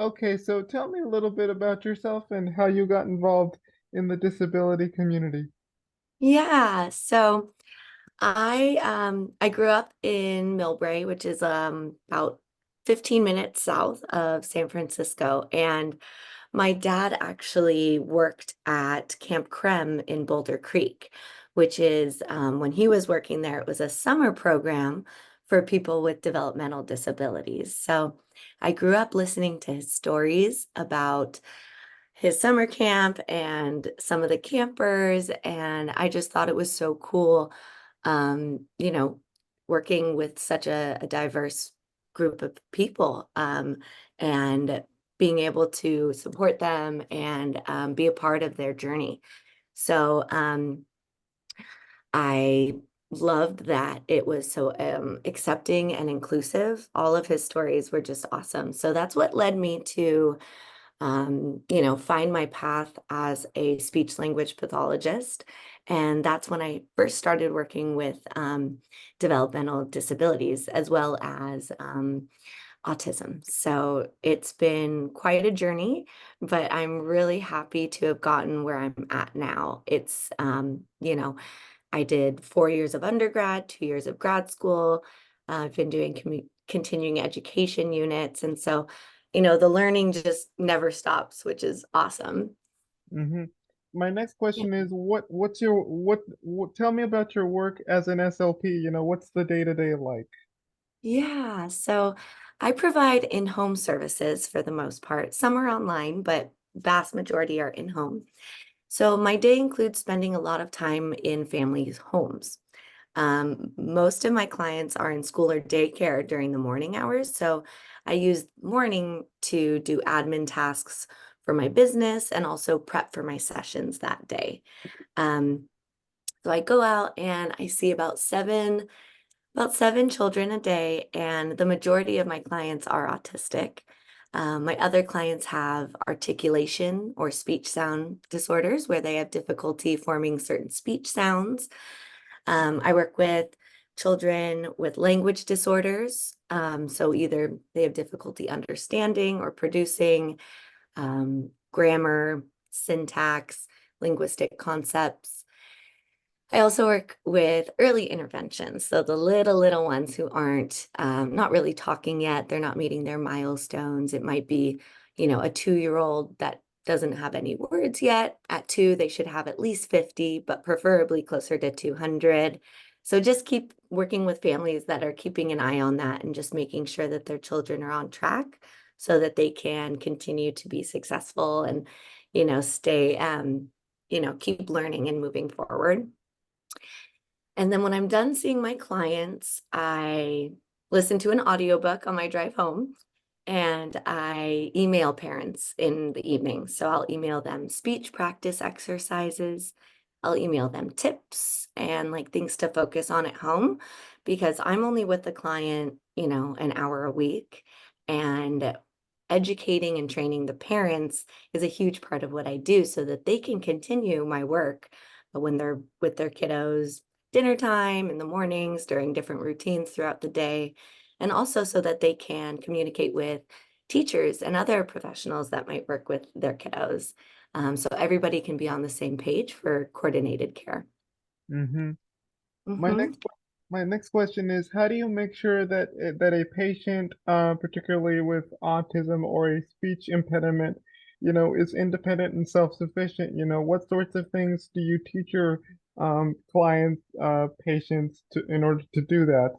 Okay, so tell me a little bit about yourself and how you got involved in the disability community. Yeah, so I grew up in Millbrae, which is about 15 minutes south of San Francisco, and my dad actually worked at Camp Creme in Boulder Creek, which is when he was working there, it was a summer program for people with developmental disabilities. So I grew up listening to his stories about his summer camp and some of the campers. And I just thought it was so cool, you know, working with such a diverse group of people, and being able to support them and be a part of their journey. So I loved that it was so accepting and inclusive. All of his stories were just awesome. So that's what led me to find my path as a speech language pathologist. And that's when I first started working with developmental disabilities as well as autism. So it's been quite a journey, but I'm really happy to have gotten where I'm at now. I did 4 years of undergrad, 2 years of grad school. I've been doing continuing education units. And so, the learning just never stops, which is awesome. Hmm. My next Yeah. question is what's your what tell me about your work as an SLP, what's the day-to-day like? Yeah. So I provide in-home services for the most part. Some are online, but vast majority are in-home. So my day includes spending a lot of time in families' homes. Most of my clients are in school or daycare during the morning hours. So I use morning to do admin tasks for my business and also prep for my sessions that day. Um, so I go out and I see about seven children a day, and the majority of my clients are autistic. My other clients have articulation or speech sound disorders where they have difficulty forming certain speech sounds. I work with children with language disorders. So either they have difficulty understanding or producing grammar, syntax, linguistic concepts. I also work with early interventions. So the little ones who aren't not really talking yet, they're not meeting their milestones. It might be, a 2-year-old that doesn't have any words yet. At 2, they should have at least 50, but preferably closer to 200. So just keep working with families that are keeping an eye on that and just making sure that their children are on track so that they can continue to be successful and, stay, keep learning and moving forward. And then when I'm done seeing my clients, I listen to an audiobook on my drive home and I email parents in the evening. So I'll email them speech practice exercises. I'll email them tips and like things to focus on at home because I'm only with the client, an hour a week. And educating and training the parents is a huge part of what I do so that they can continue my work when they're with their kiddos dinner time in the mornings during different routines throughout the day, and also so that they can communicate with teachers and other professionals that might work with their kiddos. So everybody can be on the same page for coordinated care. Hmm. My Mhm. next my next question is how do you make sure that a patient, particularly with autism or a speech impediment, is independent and self-sufficient? What sorts of things do you teach your clients, patients to in order to do that?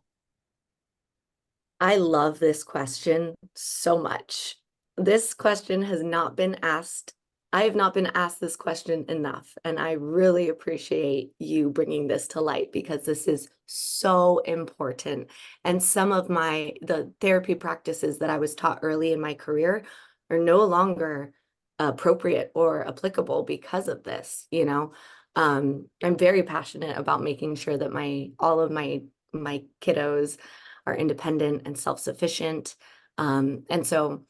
I love this question so much. This question has not been asked. I have not been asked this question enough, and I really appreciate you bringing this to light because this is so important. And some of the therapy practices that I was taught early in my career are no longer appropriate or applicable because of this, I'm very passionate about making sure that my all of my kiddos are independent and self-sufficient. And so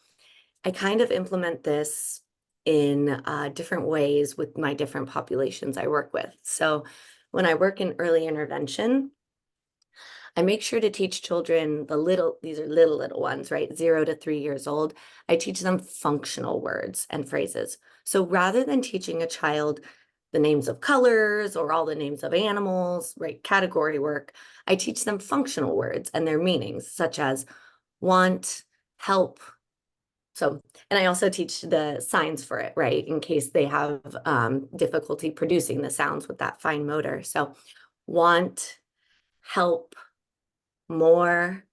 I kind of implement this in different ways with my different populations I work with. So when I work in early intervention, I make sure to teach children these are little ones, right? 0 to 3 years old. I teach them functional words and phrases. So rather than teaching a child the names of colors or all the names of animals, right? Category work, I teach them functional words and their meanings, such as want, help. So, and I also teach the signs for it, right? In case they have difficulty producing the sounds with that fine motor. So, want, help, more,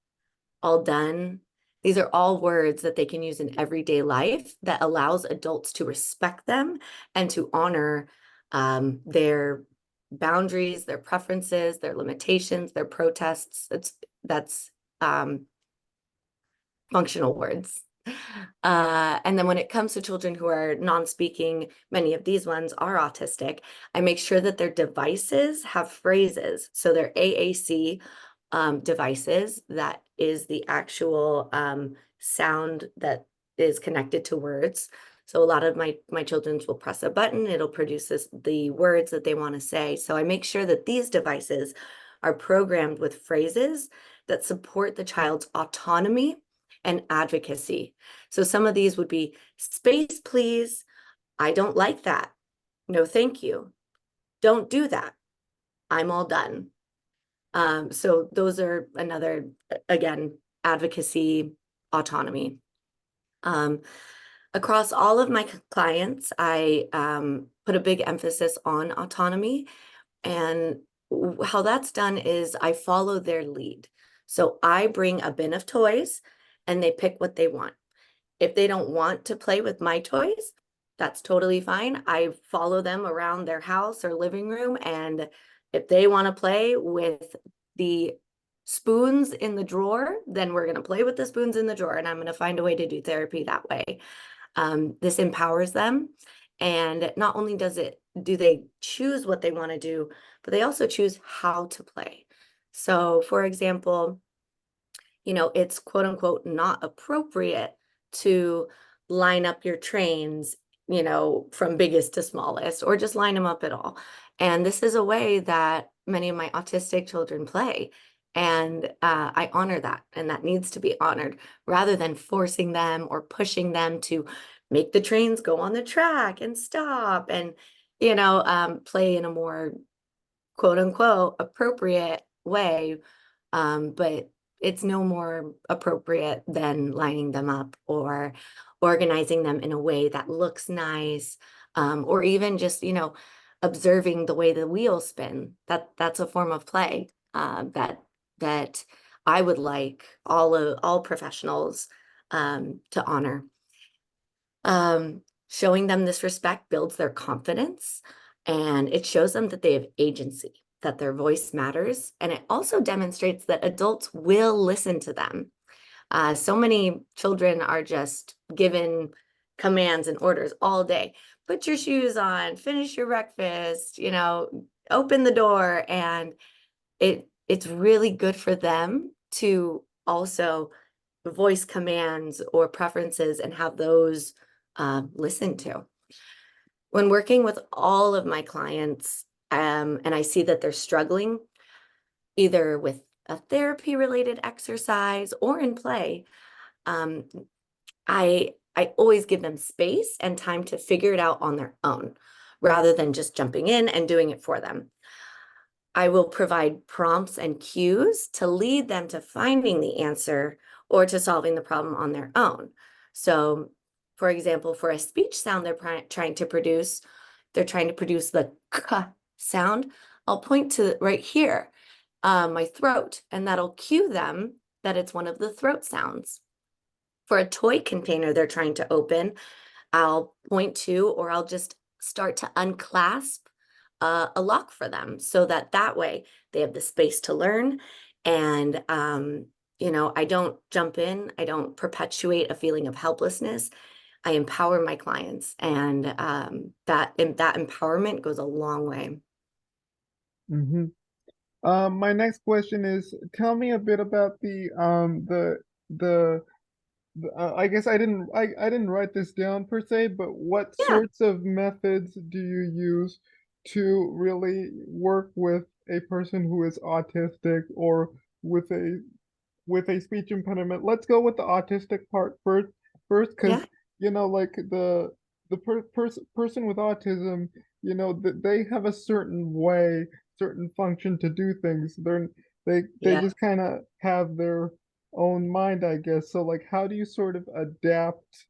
all done. These are all words that they can use in everyday life that allows adults to respect them and to honor their boundaries, their preferences, their limitations, their protests. That's um, functional words. And then when it comes to children who are non-speaking, many of these ones are autistic. I make sure that their devices have phrases. So their AAC devices, that is the actual sound that is connected to words. So a lot of my children's will press a button, it'll produce the words that they want to say. So I make sure that these devices are programmed with phrases that support the child's autonomy and advocacy. So some of these would be space, please. I don't like that. No, thank you. Don't do that. I'm all done. So those are another, again, advocacy, autonomy. Um, Across all of my clients, I put a big emphasis on autonomy. And how that's done is I follow their lead. So I bring a bin of toys and they pick what they want. If they don't want to play with my toys, that's totally fine. I follow them around their house or living room. And if they want to play with the spoons in the drawer, then we're going to play with the spoons in the drawer. And I'm going to find a way to do therapy that way. This empowers them. And not only do they choose what they want to do, but they also choose how to play. So, for example, it's quote unquote not appropriate to line up your trains, from biggest to smallest, or just line them up at all. And this is a way that many of my autistic children play. And I honor that, and that needs to be honored rather than forcing them or pushing them to make the trains go on the track and stop and, play in a more quote unquote appropriate way. But it's no more appropriate than lining them up or organizing them in a way that looks nice, or even just, observing the way the wheels spin. That's a form of play that I would like all professionals to honor. Showing them this respect builds their confidence, and it shows them that they have agency, that their voice matters, and it also demonstrates that adults will listen to them. So many children are just given commands and orders all day. Put your shoes on, finish your breakfast, open the door, and it's really good for them to also voice commands or preferences and have those listened to. When working with all of my clients, and I see that they're struggling either with a therapy related exercise or in play, um, I always give them space and time to figure it out on their own rather than just jumping in and doing it for them. I will provide prompts and cues to lead them to finding the answer or to solving the problem on their own. So, for example, for a speech sound trying to produce, they're trying to produce the k sound. I'll point to right here, my throat, and that'll cue them that it's one of the throat sounds. For a toy container they're trying to open, I'll point to, or I'll just start to unclasp a lock for them so that way they have the space to learn. And, I don't jump in, I don't perpetuate a feeling of helplessness. I empower my clients, and that empowerment goes a long way. Hmm. My next question is, tell me a bit about the I guess I didn't write this down per se, but what Yeah. sorts of methods do you use to really work with a person who is autistic or with a speech impediment. Let's go with the autistic part first, because Yeah. like person with autism, they have a certain way, certain function to do things. They Yeah. just kind of have their own mind, I guess. So like, how do you sort of adapt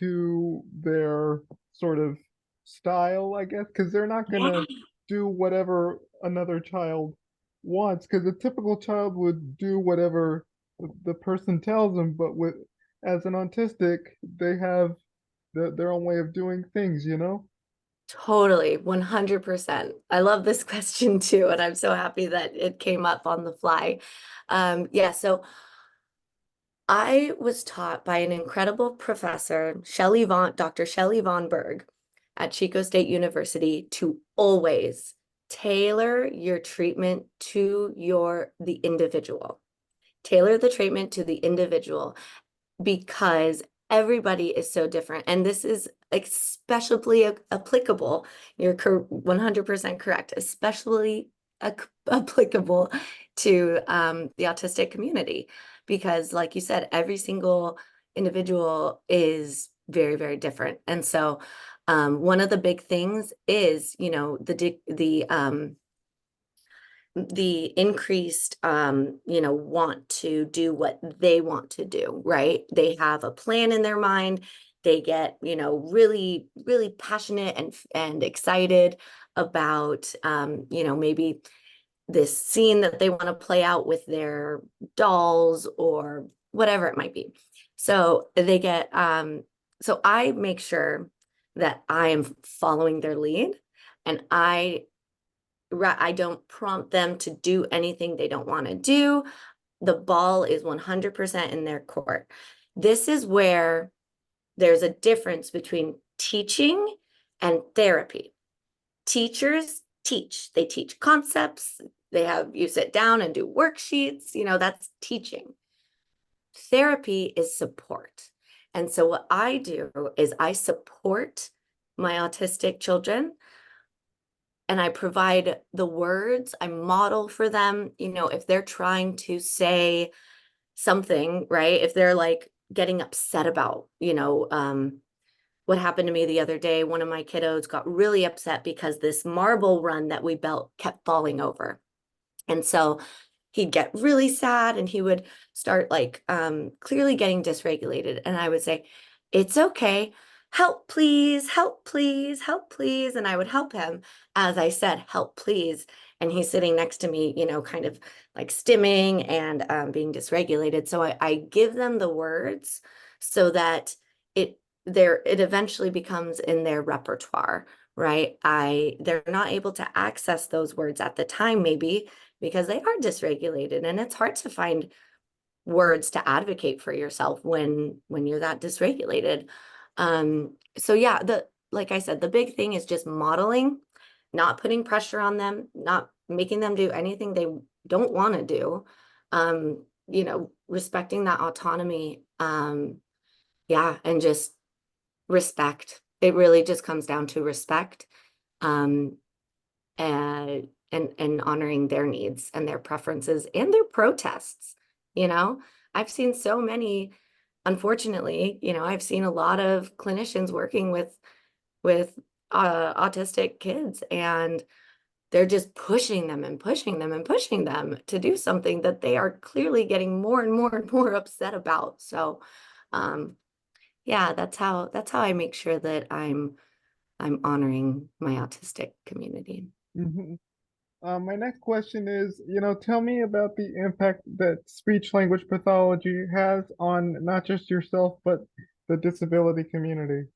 to their sort of style, I guess? Because they're not Yeah. gonna do whatever another child wants, because a typical child would do whatever the person tells them, but with as an autistic, they have their own way of doing things, you know? Totally, 100%. I love this question too, and I'm so happy that it came up on the fly. Yeah, so I was taught by an incredible professor, Dr. Shelley Von Berg at Chico State University, to always tailor your treatment to the individual. Tailor the treatment to the individual because everybody is so different. And this is especially applicable. You're 100% correct, especially applicable to the autistic community. Because, like you said, every single individual is very, very different. And so, one of the big things is, the increased want to do what they want to do, right? They have a plan in their mind. They get really really passionate and excited about maybe this scene that they want to play out with their dolls or whatever it might be. So they get so I make sure that I am following their lead, and I don't prompt them to do anything they don't want to do. The ball is 100% in their court. This is where there's a difference between teaching and therapy. Teachers teach, they teach concepts. They have you sit down and do worksheets. That's teaching. Therapy is support. And so, what I do is I support my autistic children, and I provide the words, I model for them, if they're trying to say something, right? If they're like getting upset about, what happened to me the other day, one of my kiddos got really upset because this marble run that we built kept falling over. And so he'd get really sad and he would start like clearly getting dysregulated. And I would say, it's okay. Help, please, help, please, help, please. And I would help him as I said, help, please. And he's sitting next to me, kind of like stimming and being dysregulated. So I give them the words so that it it eventually becomes in their repertoire, right? They're not able to access those words at the time, maybe because they are dysregulated, and it's hard to find words to advocate for yourself when you're that dysregulated. So yeah, the like I said, the big thing is just modeling, not putting pressure on them, not making them do anything they don't want to do. Respecting that autonomy. Yeah, and just respect. It really just comes down to respect. Um, and honoring their needs and their preferences and their protests. you know I've seen so many, unfortunately, I've seen a lot of clinicians working with autistic kids, and they're just pushing them and pushing them and pushing them to do something that they are clearly getting more and more and more upset about. So um yeah, that's how I make sure that I'm honoring my autistic community. Hmm. My next question is, tell me about the impact that speech language pathology has on not just yourself, but the disability community.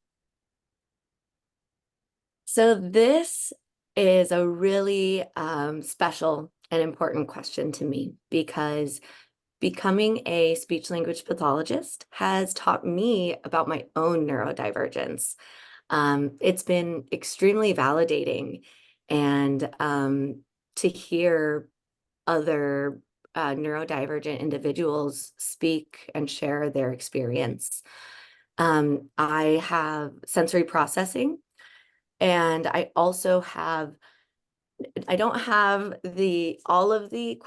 So this is a really special and important question to me because becoming a speech language pathologist has taught me about my own neurodivergence. It's been extremely validating, and to hear other neurodivergent individuals speak and share their experience. I have sensory processing, and I don't have the all of the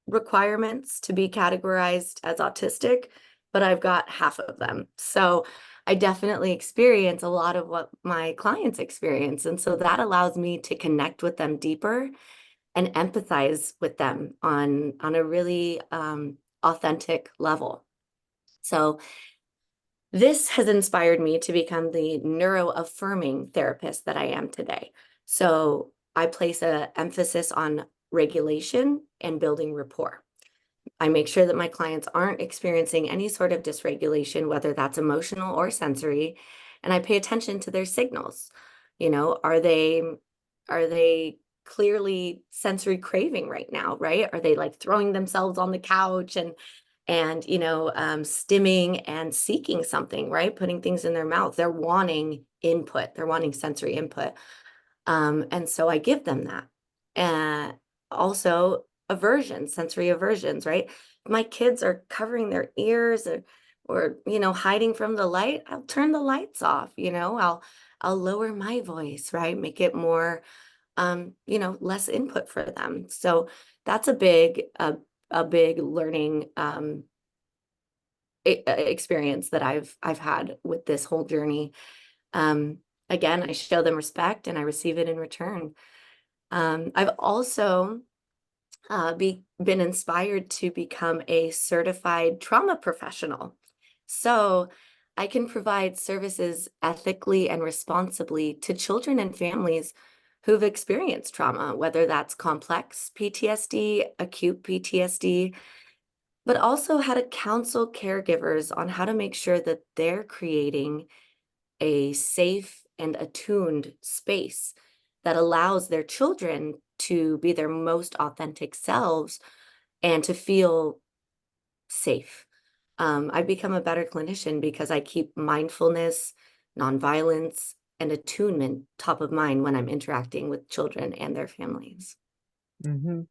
requirements to be categorized as autistic, but I've got half of them. So I definitely experience a lot of what my clients experience. And so that allows me to connect with them deeper and empathize with them on a really authentic level. So this has inspired me to become the neuro-affirming therapist that I am today. So I place an emphasis on regulation and building rapport. I make sure that my clients aren't experiencing any sort of dysregulation, whether that's emotional or sensory, and I pay attention to their signals. You know, are they clearly sensory craving right now, right? Are they like throwing themselves on the couch and stimming and seeking something, right? Putting things in their mouth. They're wanting input. They're wanting sensory input. And so I give them that. And also aversions, sensory aversions, right? My kids are covering their ears or hiding from the light. I'll turn the lights off, I'll lower my voice, right? Make it more less input for them. So that's a big learning experience that I've had with this whole journey. Um, Again, I show them respect and I receive it in return. I've also been inspired to become a certified trauma professional. So I can provide services ethically and responsibly to children and families who've experienced trauma, whether that's complex PTSD, acute PTSD, but also how to counsel caregivers on how to make sure that they're creating a safe and attuned space that allows their children to be their most authentic selves and to feel safe. I've become a better clinician because I keep mindfulness, nonviolence, and attunement top of mind when I'm interacting with children and their families. Hmm.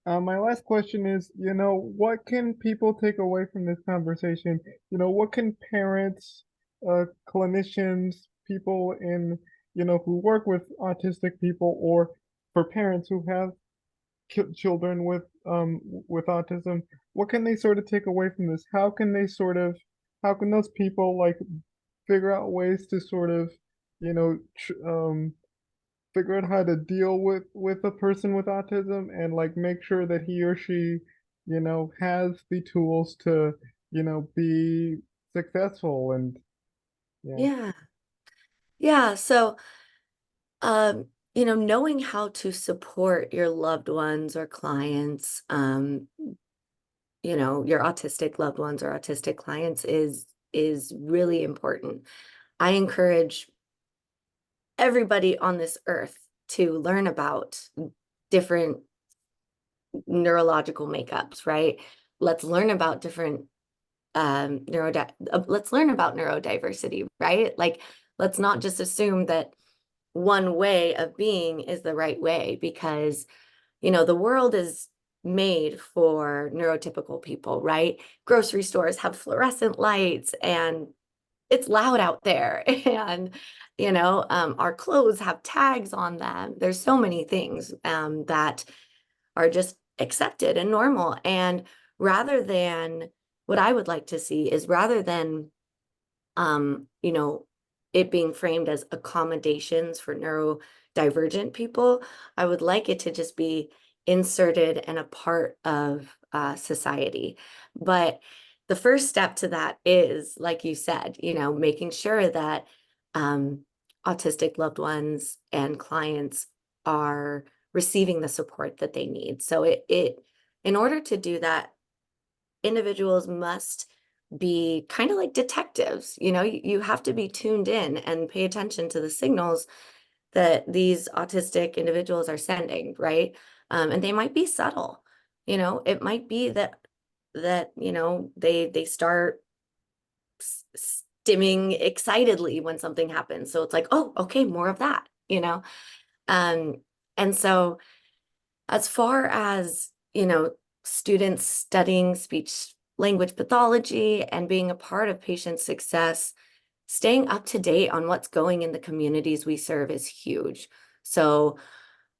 My last question is, what can people take away from this conversation? What can parents, clinicians, people who work with autistic people, or for parents who have children with autism, what can they sort of take away from this? How can those people like figure out ways to sort of, you know, figure out how to deal with a person with autism and like make sure that he or she, has the tools to, be successful and yeah. Yeah. Yeah. So, knowing how to support your loved ones or clients, your autistic loved ones or autistic clients is really important. I encourage everybody on this earth to learn about different neurological makeups, right? Let's learn about different let's learn about neurodiversity, right? Like let's not just assume that one way of being is the right way because the world is made for neurotypical people, right? Grocery stores have fluorescent lights and it's loud out there. And, our clothes have tags on them. There's so many things that are just accepted and normal. And rather than what I would like to see is rather than um, you know, it being framed as accommodations for neurodivergent people, I would like it to just be inserted and a part of society. But the first step to that is, like you said, making sure that um, autistic loved ones and clients are receiving the support that they need. So in order to do that, individuals must be kind of like detectives. You have to be tuned in and pay attention to the signals that these autistic individuals are sending, right? And they might be subtle. It might be that they start stimming excitedly when something happens. So it's like, oh, okay, more of that. Um, and so as far as, students studying speech language pathology and being a part of patient success, staying up to date on what's going in the communities we serve is huge. So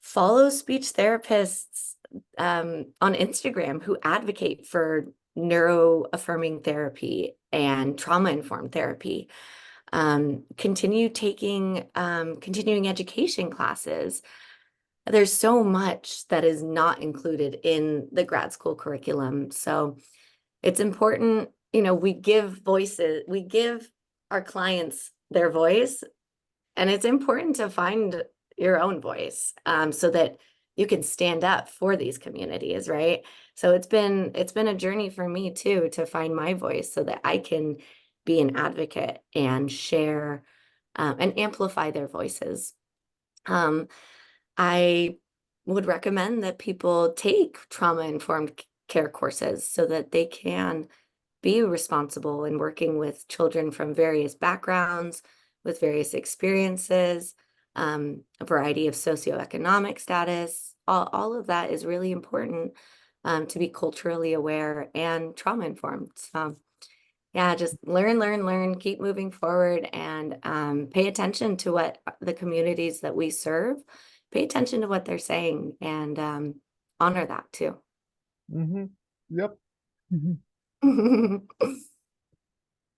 follow speech therapists on Instagram who advocate for neuro-affirming therapy and trauma-informed therapy. Continue taking continuing education classes. There's so much that is not included in the grad school curriculum. So it's important, we give voices, we give our clients their voice, and it's important to find your own voice, so that you can stand up for these communities, right? So it's been a journey for me too to find my voice so that I can be an advocate and share, and amplify their voices. Um, I would recommend that people take trauma-informed care courses so that they can be responsible in working with children from various backgrounds, with various experiences, a variety of socioeconomic status. All of that is really important, to be culturally aware and trauma informed. So, yeah, just learn, learn, learn, keep moving forward, and pay attention to what the communities that we serve, pay attention to what they're saying, and honor that too. Mm-hmm. Yep. Mhm.